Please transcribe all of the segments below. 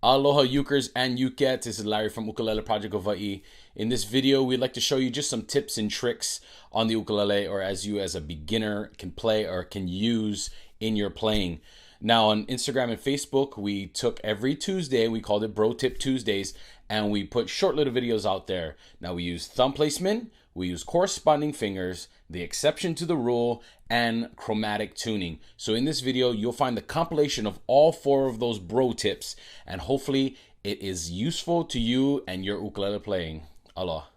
Aloha ukers and ukets, this is Larry from Ukulele Project Hawaii. In this video, we'd like to show you just some tips and tricks on the ukulele, or as you as a beginner can play or can use in your playing. Now on Instagram and Facebook, we took every Tuesday, we called it Bro Tip Tuesdays, and we put short little videos out there. Now we use thumb placement, we use corresponding fingers, the exception to the rule, and chromatic tuning. So in this video, you'll find the compilation of all 4 of those bro tips, and hopefully it is useful to you and your ukulele playing. Aloha.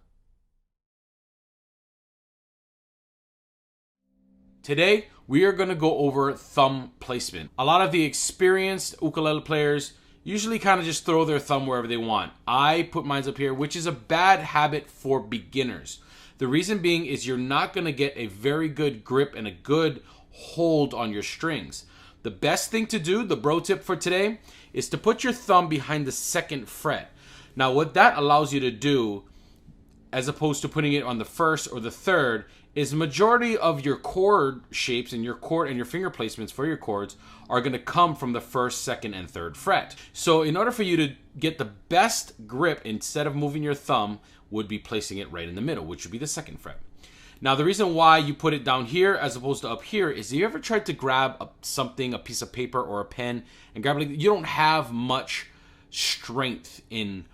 Today, we are going to go over thumb placement. A lot of the experienced ukulele players usually kind of just throw their thumb wherever they want. I put mine up here, which is a bad habit for beginners. The reason being is you're not going to get a very good grip and a good hold on your strings. The best thing to do, the bro tip for today, is to put your thumb behind the 2nd fret. Now what that allows you to do, as opposed to putting it on the 1st or the 3rd, is majority of your chord shapes and your chord and your finger placements for your chords are going to come from the 1st, 2nd, and 3rd fret. So in order for you to get the best grip, instead of moving your thumb, would be placing it right in the middle, which would be the 2nd fret. Now the reason why you put it down here as opposed to up here is, you ever tried to grab something, a piece of paper or a pen, and grab it? You don't have much strength in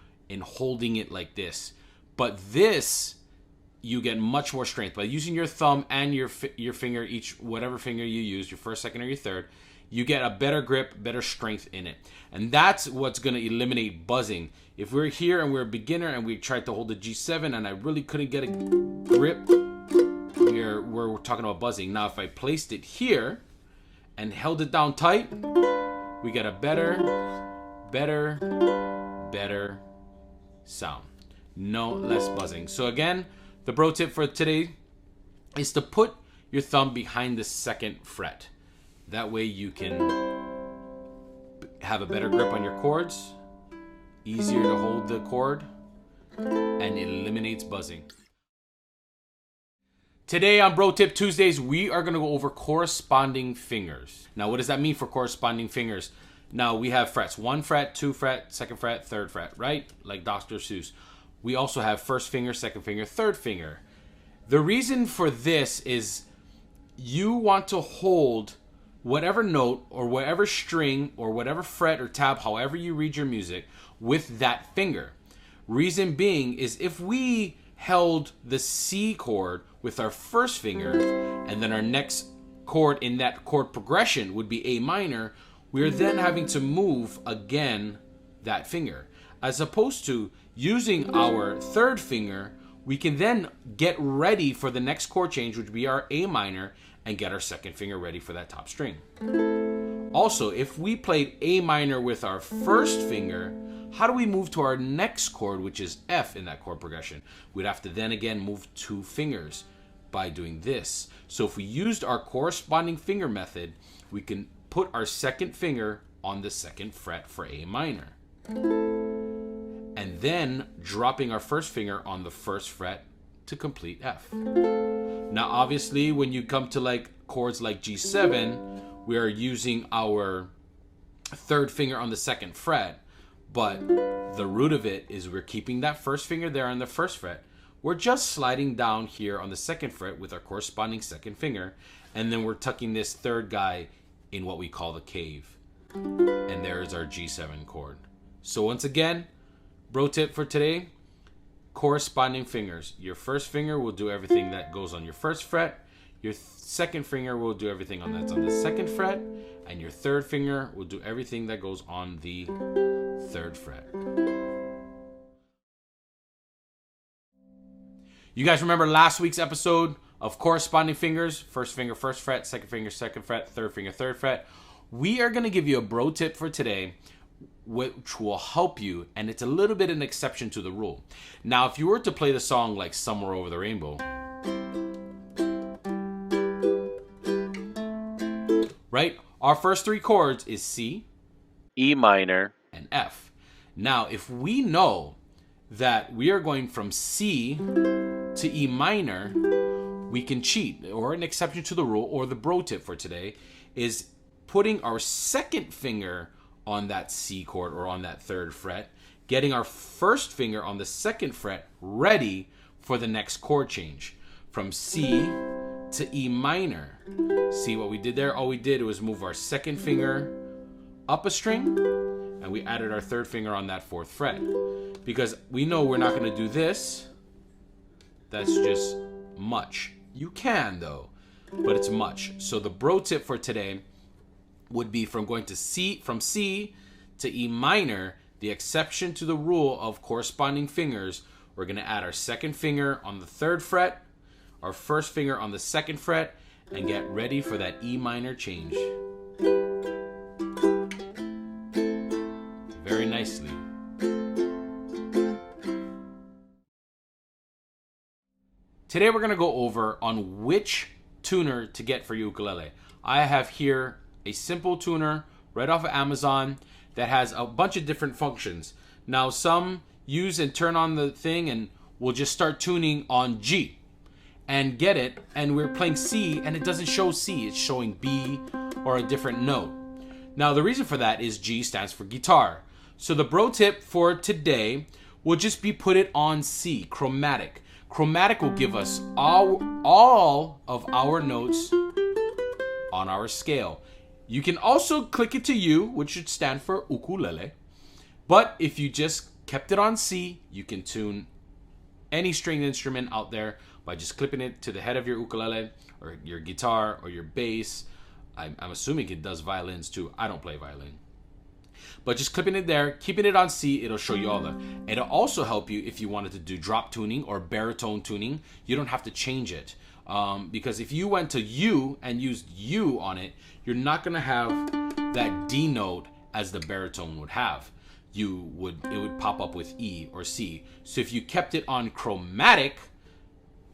holding it like this, but this, you get much more strength by using your thumb and your finger, each whatever finger you use, your 1st, 2nd, or your 3rd. You get a better grip, better strength in it, and that's what's going to eliminate buzzing. If we're here and we're a beginner and we tried to hold the G7 and I really couldn't get a grip, we're talking about buzzing. Now if I placed it here and held it down tight, we get a better sound. No less buzzing. So again, the bro tip for today is to put your thumb behind the 2nd fret. That way you can have a better grip on your chords, easier to hold the chord, and it eliminates buzzing. Today on Bro Tip Tuesdays, we are going to go over corresponding fingers. Now what does that mean for corresponding fingers? Now we have frets, 1 fret, 2 fret, 2nd fret, 3rd fret, right? Like Dr. Seuss. We also have 1st finger, 2nd finger, 3rd finger. The reason for this is you want to hold whatever note or whatever string or whatever fret or tab, however you read your music, with that finger. Reason being is, if we held the C chord with our 1st finger and then our next chord in that chord progression would be A minor, we are then having to move again that finger. As opposed to using our 3rd finger, we can then get ready for the next chord change, which would be our A minor, and get our 2nd finger ready for that top string. Also, if we played A minor with our 1st finger, how do we move to our next chord, which is F in that chord progression? We'd have to then again move 2 fingers by doing this. So if we used our corresponding finger method, we can put our 2nd finger on the 2nd fret for A minor, and then dropping our 1st finger on the 1st fret to complete F. Now obviously when you come to like chords like G7, we are using our 3rd finger on the 2nd fret, but the root of it is we're keeping that 1st finger there on the 1st fret. We're just sliding down here on the 2nd fret with our corresponding 2nd finger, and then we're tucking this 3rd guy in what we call the cave. And there is our G7 chord. So once again, bro tip for today, corresponding fingers. Your 1st finger will do everything that goes on your 1st fret. Your 2nd finger will do everything that's on the 2nd fret. And your 3rd finger will do everything that goes on the 3rd fret. You guys remember last week's episode of corresponding fingers? 1st finger, 1st fret, 2nd finger, 2nd fret, 3rd finger, 3rd fret. We are going to give you a bro tip for today, which will help you, and it's a little bit an exception to the rule. Now, if you were to play the song like Somewhere Over the Rainbow, right? Our first 3 chords is C, E minor, and F. Now, if we know that we are going from C to E minor, we can cheat, or an exception to the rule, or the bro tip for today is putting our 2nd finger on that C chord or on that 3rd fret, getting our first finger on the 2nd fret ready for the next chord change from C to E minor. See what we did there? All we did was move our 2nd finger up a string, and we added our 3rd finger on that 4th fret. Because we know we're not going to do this. That's just much. You can though, but it's much. So the bro tip for today would be from going to C, from C to E minor, the exception to the rule of corresponding fingers. We're going to add our 2nd finger on the 3rd fret, our 1st finger on the 2nd fret, and get ready for that E minor change. Very nicely. Today we're going to go over on which tuner to get for your ukulele. I have here a simple tuner right off of Amazon that has a bunch of different functions. Now some use and turn on the thing and we'll just start tuning on G and get it, and we're playing C and it doesn't show C, it's showing B or a different note. Now the reason for that is G stands for guitar. So the bro tip for today will just be put it on C, chromatic. Chromatic will give us all of our notes on our scale. You can also click it to U, which should stand for ukulele. But if you just kept it on C, you can tune any stringed instrument out there by just clipping it to the head of your ukulele or your guitar or your bass. I'm assuming it does violins too. I don't play violin. But just clipping it there, keeping it on C, it'll show you all the. It'll also help you if you wanted to do drop tuning or baritone tuning. You don't have to change it. Because if you went to U and used U on it, you're not going to have that D note as the baritone would have. It would pop up with E or C. So if you kept it on chromatic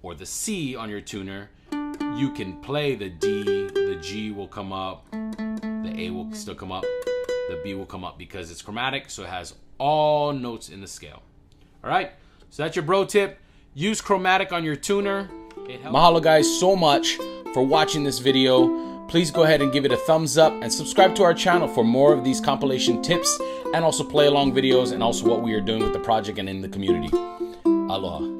or the C on your tuner, you can play the D, the G will come up, the A will still come up, the B will come up because it's chromatic, so it has all notes in the scale. All right, so that's your bro tip. Use chromatic on your tuner. Mahalo guys so much for watching this video. Please go ahead and give it a thumbs up and subscribe to our channel for more of these compilation tips and also play along videos and also what we are doing with the project and in the community. Aloha.